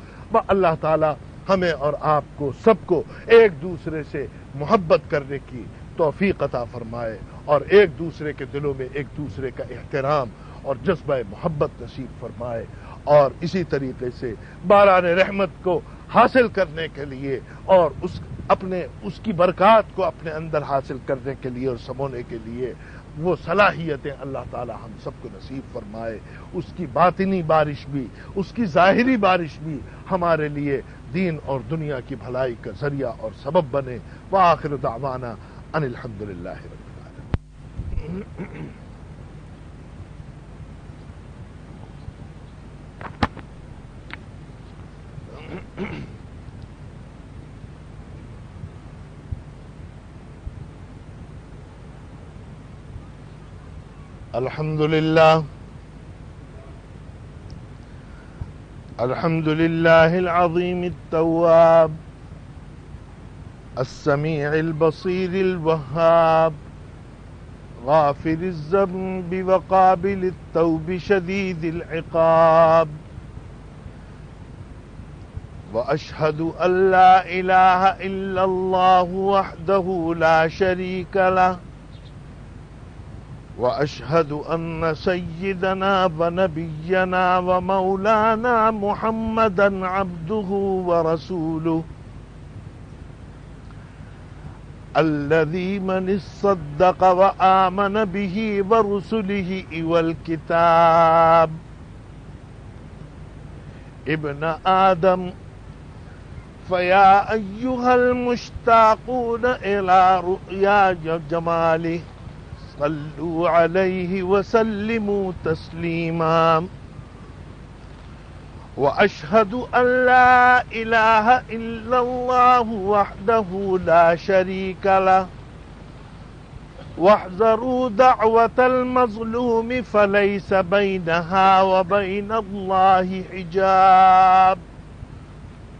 اللہ تعالی ہمیں اور آپ کو سب کو ایک دوسرے سے محبت کرنے کی توفیق عطا فرمائے، اور ایک دوسرے کے دلوں میں ایک دوسرے کا احترام اور جذبہ محبت نصیب فرمائے. اور اسی طریقے سے باران رحمت کو حاصل کرنے کے لیے اور اس اپنے اس کی برکات کو اپنے اندر حاصل کرنے کے لیے اور سمونے کے لیے وہ صلاحیتیں اللہ تعالی ہم سب کو نصیب فرمائے. اس کی باطنی بارش بھی، اس کی ظاہری بارش بھی ہمارے لیے دین اور دنیا کی بھلائی کا ذریعہ اور سبب بنے. وآخر دعوانا ان الحمدللہ رب العالمین. الحمد لله الحمد لله العظيم التواب السميع البصير الوهاب غافر الذنب وقابل التوب شديد العقاب وأشهد أن لا إله إلا الله وحده لا شريك له وأشهد أن سيدنا ونبينا ومولانا محمدا عبده ورسوله الذي من صدق وآمن به ورسله والكتاب. ابن آدم فيا أيها المشتاقون إلى رؤيا جماله صلوا عليه وسلموا تسليما. وأشهد أن لا إله إلا الله وحده لا شريك له واحذروا دعوة المظلوم فليس بينها وبين الله حجاب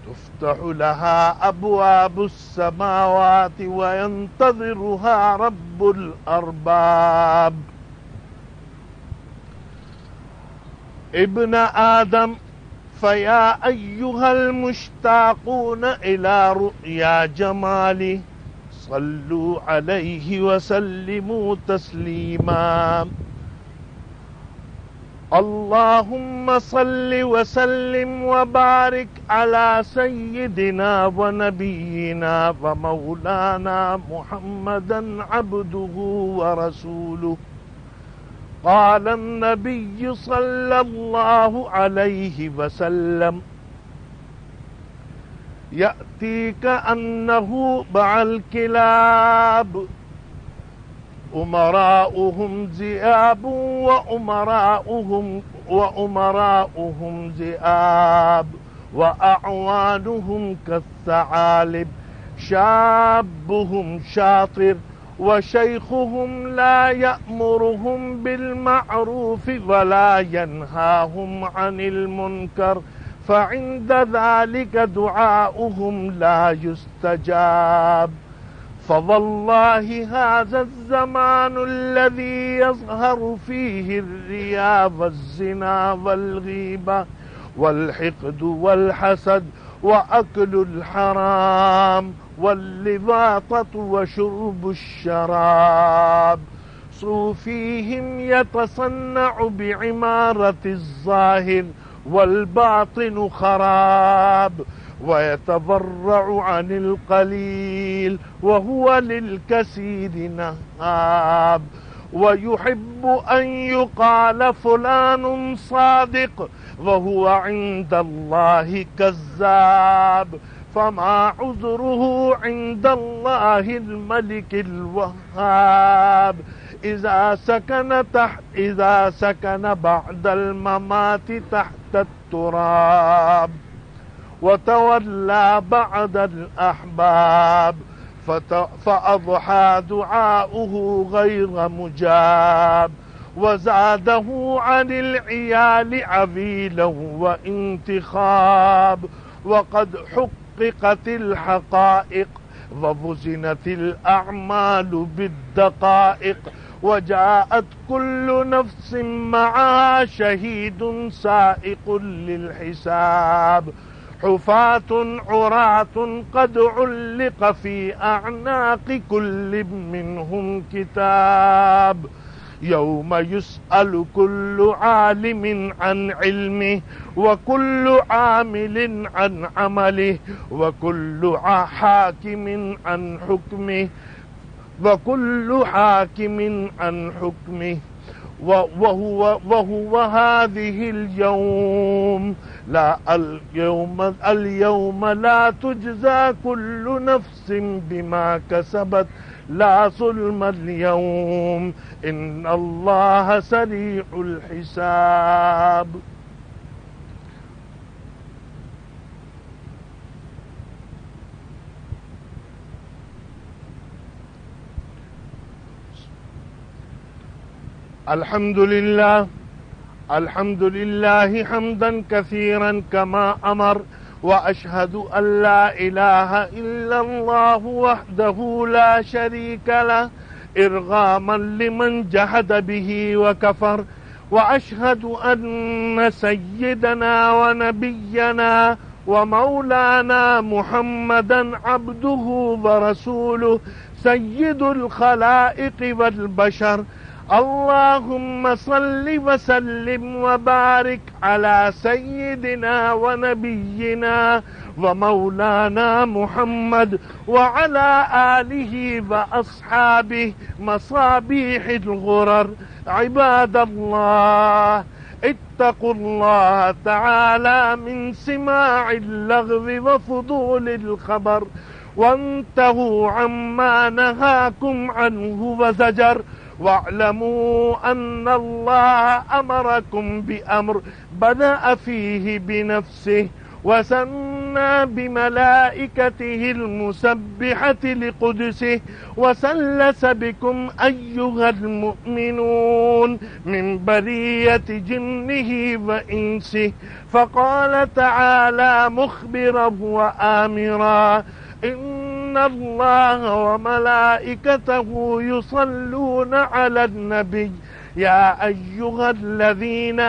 تفتح لها أبواب السماوات وينتظرها رب الأرباب. ابن آدم فيا أيها المشتاقون إلى رؤيا جماله صلوا عليه وسلموا تسليما. اللهم صل وسلم وبارك على سيدنا ونبينا ومولانا محمدا عبده ورسوله. قال النبي صلى الله عليه وسلم يأتيك أنه مع الكلاب أمراؤهم ذئاب وأمراؤهم ذئاب وأعوانهم كالثعالب شابهم شاطر وشيخهم لا يأمرهم بالمعروف ولا ينهاهم عن المنكر فعند ذلك دعاؤهم لا يستجاب. فوالله هذا الزمان الذي يظهر فيه الرياء والزنا والغيبة والحقد والحسد وأكل الحرام واللواطة وشرب الشراب. صوفيهم يتصنع بعمارة الظاهر والباطن خراب ويتبرع عن القليل وهو للكثير نهاب ويحب أن يقال فلان صادق وهو عند الله كذاب. فما عذره عند الله الملك الوهاب إذا سكن بعد الممات تحت التراب وتولى بعد الأحباب فأضحى دعاؤه غير مجاب وزاده عن العيال عبيلا وانتخاب. وقد حققت الحقائق ووزنت الأعمال بالدقائق وجاءت كل نفس معها شهيد سائق للحساب. حفاة عراة قد علق في أعناق كل منهم كتاب يوم يسأل كل عالم عن علمه وكل عامل عن عمله وكل حاكم عن حكمه وهو هذه اليوم لا اليوم لا تجزى كل نفس بما كسبت لا ظلم اليوم إن الله سريع الحساب. الحمد لله حمدا كثيرا كما أمر، وأشهد أن لا إله إلا الله وحده لا شريك له إرغاما لمن جحد به وكفر، وأشهد أن سيدنا ونبينا ومولانا محمدا عبده ورسوله سيد الخلائق والبشر. اللهم صل وسلم وبارك على سيدنا ونبينا ومولانا محمد وعلى آله وأصحابه مصابيح الغرر. عباد الله، اتقوا الله تعالى من سماع اللغو وفضول الخبر، وانتهوا عما نهاكم عنه وزجر، واعلموا أن الله أمركم بأمر بدأ فيه بنفسه وسمى بملائكته المسبحة لقدسه، وسلس بكم أيها المؤمنون من برية جنه وإنسه، فقال تعالى مخبرا وآمرا: إن الله وملائكته يصلون على النبي يا أيها الذين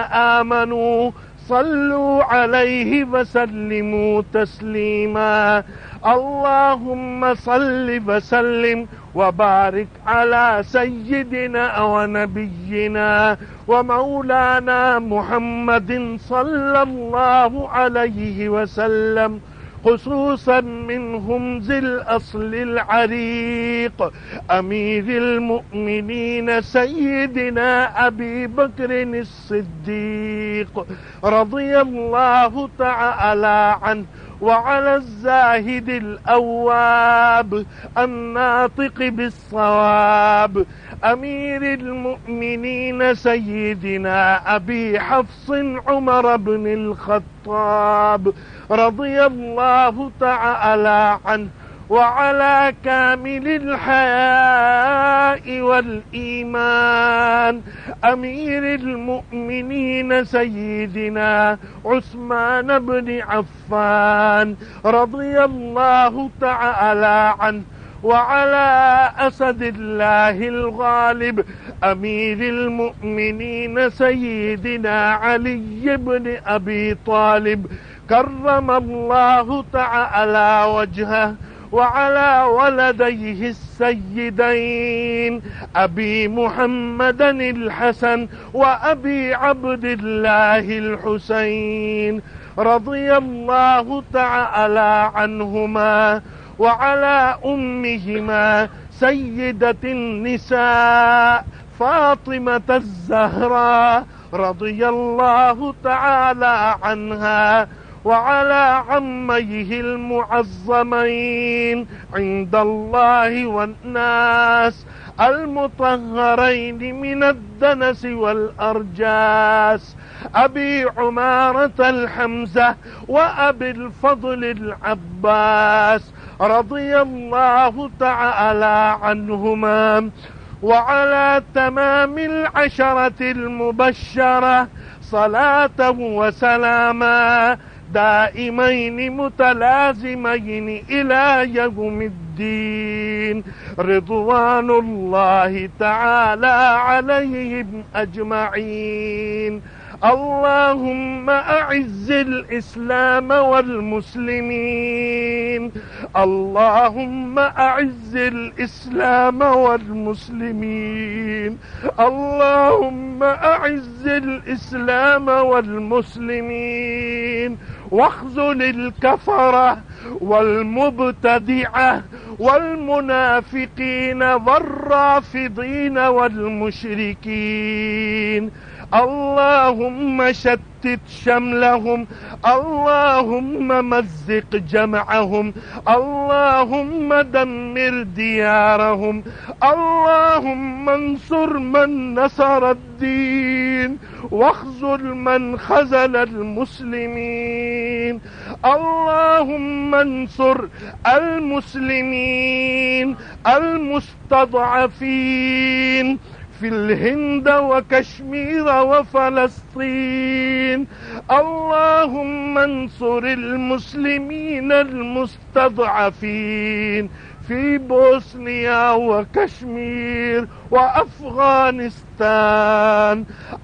آمنوا صلوا عليه وسلموا تسليما. اللهم صل وسلم وبارك على سيدنا ونبينا ومولانا محمد صلى الله عليه وسلم، خصوصا منهم ذي الأصل العريق أمير المؤمنين سيدنا أبي بكر الصديق رضي الله تعالى عنه، وعلى الزاهد الأواب الناطق بالصواب أمير المؤمنين سيدنا أبي حفص عمر بن الخطاب رضي الله تعالى عنه، وعلى كامل الحياء والإيمان أمير المؤمنين سيدنا عثمان بن عفان رضي الله تعالى عنه، وعلى أسد الله الغالب أمير المؤمنين سيدنا علي بن أبي طالب كرم الله تعالى وجهه، وعلى ولديه السيدين أبي محمد الحسن وأبي عبد الله الحسين رضي الله تعالى عنهما، وعلى أمهما سيدة النساء فاطمة الزهراء رضي الله تعالى عنها، وعلى عميه المعظمين عند الله والناس المطهرين من الدنس والأرجاس أبي عمارة الحمزة وأبي الفضل العباس رضي الله تعالى عنهما، وعلى تمام العشرة المبشرة صلاة وسلاما دائمين متلازمين إلى يوم الدين، رضوان الله تعالى عليهم أجمعين. اللهم أعز الإسلام والمسلمين. اللهم أعز الإسلام والمسلمين. اللهم أعز الإسلام والمسلمين، واخذل الكفرة والمبتدعة والمنافقين والرافضين والمشركين. اللهم شتت شملهم، اللهم مزق جمعهم، اللهم دمر ديارهم، اللهم انصر من نصر الدين واخذل من خذل المسلمين. اللهم انصر المسلمين المستضعفين في الهند وكشمير وفلسطين. اللهم انصر المسلمين المستضعفين في بوسنيا وكشمير وأفغانستان.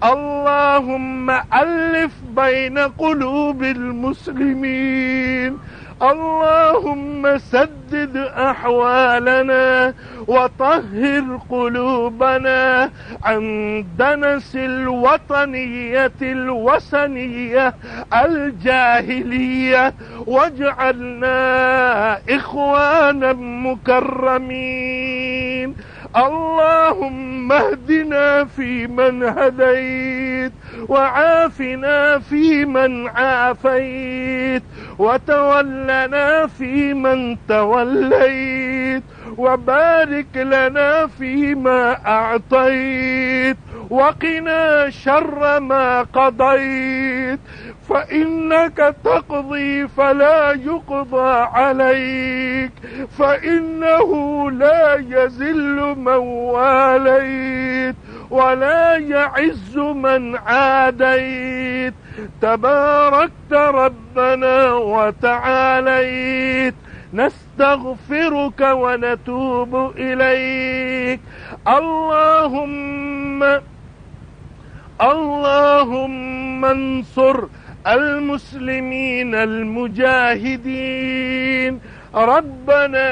اللهم ألف بين قلوب المسلمين. اللهم سدد أحوالنا وطهر قلوبنا عن دنس الوطنية الوثنية الجاهلية، واجعلنا إخوانا مكرمين. اللهم اهدنا فيمن هديت، وعافنا فيمن عافيت، وتولنا فيمن توليت، وبارك لنا فيما أعطيت، وقنا شر ما قضيت، فإنك تقضي فلا يقضى عليك، فإنه لا يذل من واليت ولا يعز من عاديت. تباركت ربنا وتعاليت. نستغفرك ونتوب إليك. اللهم انصر المسلمين المجاهدين. ربنا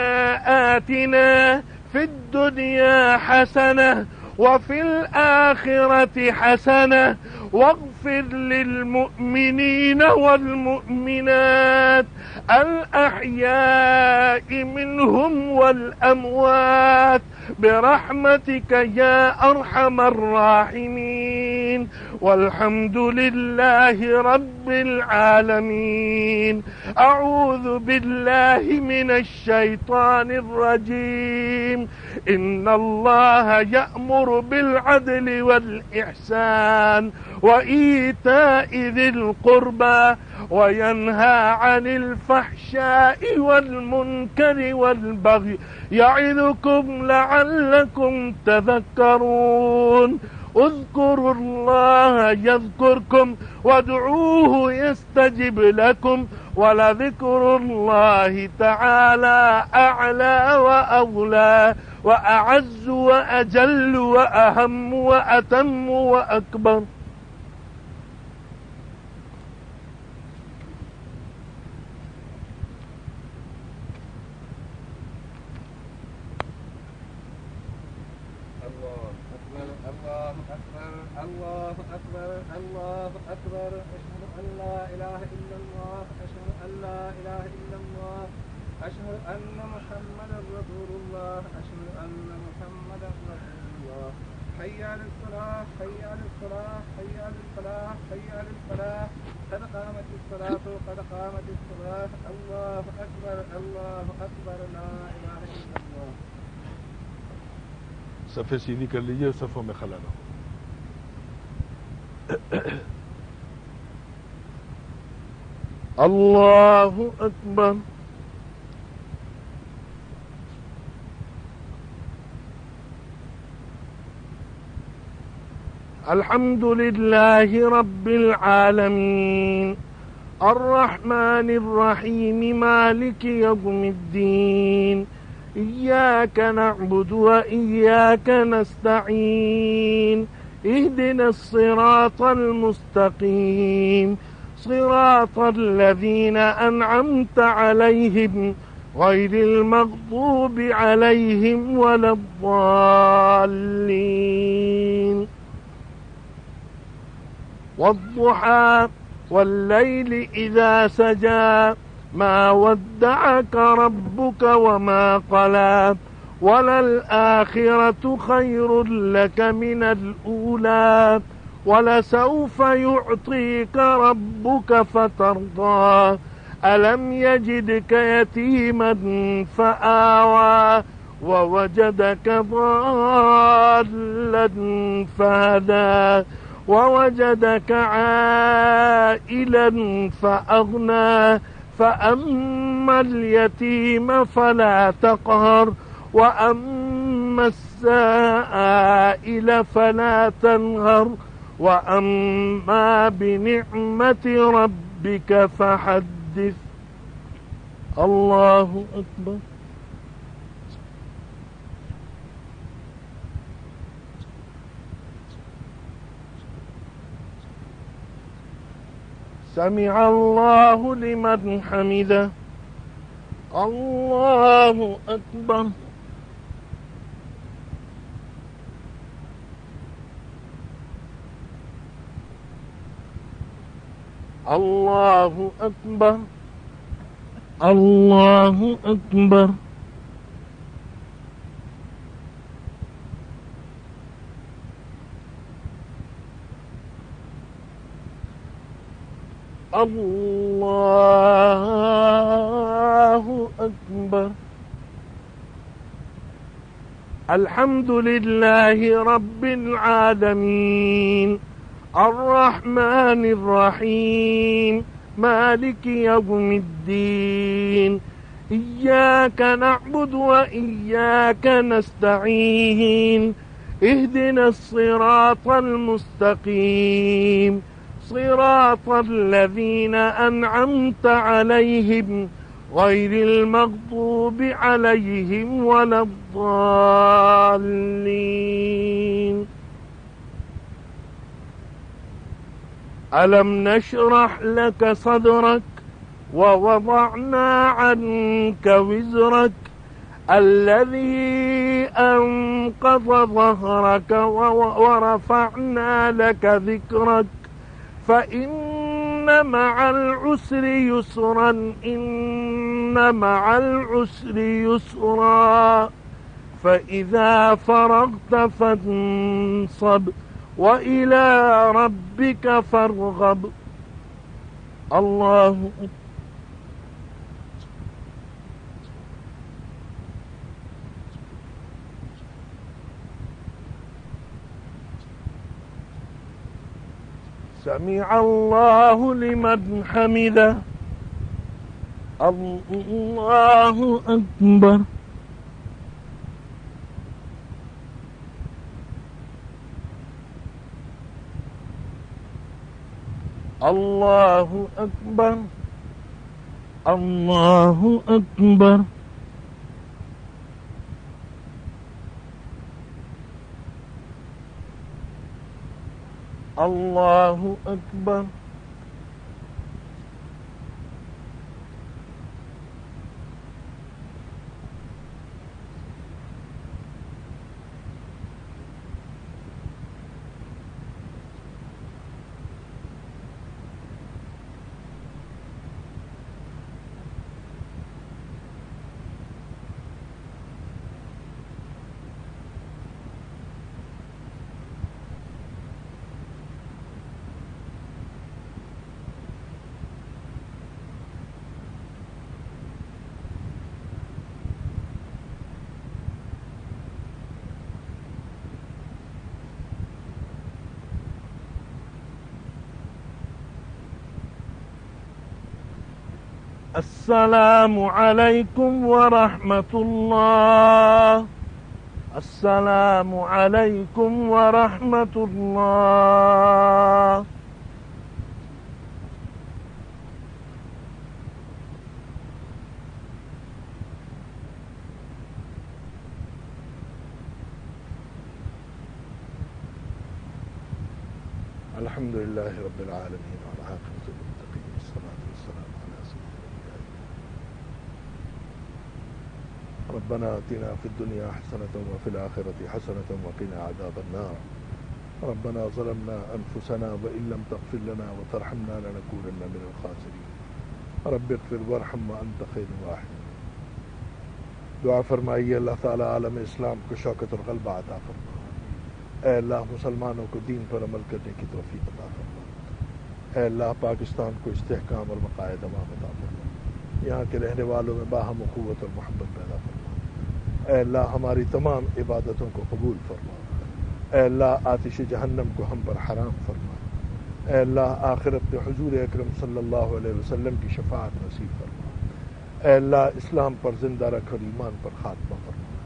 آتنا في الدنيا حسنة وفي الآخرة حسنة، واغفر للمؤمنين والمؤمنات الأحياء منهم والأموات برحمتك يا أرحم الراحمين. والحمد لله رب العالمين. أعوذ بالله من الشيطان الرجيم. إن الله يأمر بالعدل والإحسان وإيتاء ذي القربى وينهى عن الفحشاء والمنكر والبغي يعظكم لعلكم تذكرون. اذكروا الله يذكركم وادعوه يستجب لكم، ولذكر الله تعالى أعلى وأولى وأعز وأجل وأهم وأتم وأكبر. الله أكبر الله أكبر. أشهد أن لا إله إلا الله. أشهد أن لا إله إلا الله. أشهد أن محمدا رسول الله. أشهد أن محمدا رسول الله. حي على الصلاة حي على الصلاة حي على الفلاح حي على الفلاح. قد قامت الصلاة قد قامت الصلاة. الله أكبر الله أكبر. لا إله إلا الله. صفحے سیدھی کر لیجئے، صفوں میں خلا نہ ہو۔ اللہ اکبر۔ الحمد لله رب العالمين الرحمن الرحيم مالك يوم الدين إياك نعبد وإياك نستعين اهدنا الصراط المستقيم صراط الذين أنعمت عليهم غير المغضوب عليهم ولا الضالين. والضحى والليل إذا سجى ما ودعك ربك وما قلى وللآخرة خير لك من الأولى ولسوف يعطيك ربك فترضى ألم يجدك يتيما فآوى ووجدك ضالا فهدى ووجدك عائلا فأغنى فأما اليتيم فلا تقهر وأما السائل فلا تنهر وأما بنعمة ربك فحدث. الله أكبر. سمع الله لمن حمده. الله أكبر. الله أكبر. الله أكبر. الله أكبر. الحمد لله رب العالمين الرحمن الرحيم مالك يوم الدين إياك نعبد وإياك نستعين اهدنا الصراط المستقيم صراط الذين أنعمت عليهم غير المغضوب عليهم ولا الضالين. ألم نشرح لك صدرك ووضعنا عنك وزرك الذي أنقض ظهرك ورفعنا لك ذكرك فإن مع العسر يسرا إن مع العسر يسرا فإذا فرغت فانصب وإلى ربك فارغب. الله أكبر. سمع الله لمن حمده. الله أكبر. الله أكبر. الله أكبر. الله أكبر. السلام عليكم ورحمة الله. السلام عليكم ورحمة الله. الحمد لله رب العالمين والعاقبة للمتقين والصلاة والسلام على سيد الأنبياء. ربنا آتنا في الدنيا حسنة وفي الآخرة حسنة وقنا عذاب النار. ربنا ظلمنا أنفسنا وإن لم تغفر لنا وترحمنا لنكونن من الخاسرين. رب اغفر وارحم وأنت خير الراحمين. دعا فرمائیے اللہ تعالیٰ عالم اسلام کو شوکت اور غلبہ عطا فرما. اے اللہ مسلمانوں کو دین پر عمل کرنے کی توفیق عطا فرما. اے اللہ پاکستان کو استحکام اور مقاعد امام عطا فرما. یہاں کے رہنے والوں میں باہم اخوت اور محبت پیدا فرما. اے اللہ ہماری تمام عبادتوں کو قبول فرما. اے اللہ آتش جہنم کو ہم پر حرام فرما. اے اللہ آخرت میں حضور اکرم صلی اللہ علیہ وسلم کی شفاعت نصیب فرما. اے اللہ اسلام پر زندہ رکھ اور ایمان پر خاتمہ فرما.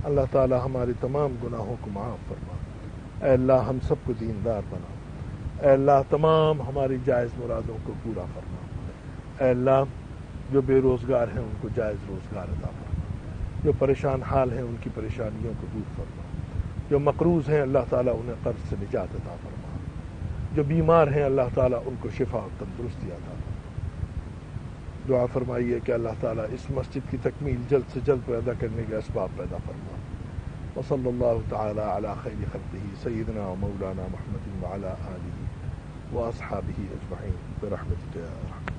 اللہ تعالی ہمارے تمام گناہوں کو معاف فرما. اے اللہ ہم سب کو دیندار بنا. اے اللہ تمام ہماری جائز مرادوں کو پورا فرما. اے اللہ جو بے روزگار ہیں ان کو جائز روزگار عطا فرما. جو پریشان حال ہیں ان کی پریشانیوں کو دور فرما. جو مقروض ہیں اللہ تعالیٰ انہیں قرض سے نجات عطا فرما. جو بیمار ہیں اللہ تعالیٰ ان کو شفا اور تندرستی عطا فرما. دعا فرمائیے کہ اللہ تعالیٰ اس مسجد کی تکمیل جلد سے جلد پیدا کرنے کے اسباب پیدا فرما. وصلی اللہ تعالی علی خیر خلقہ سیدنا و مولانا محمد وعلی آلہ واصحابہ اجمعین برحمتک یا ارحم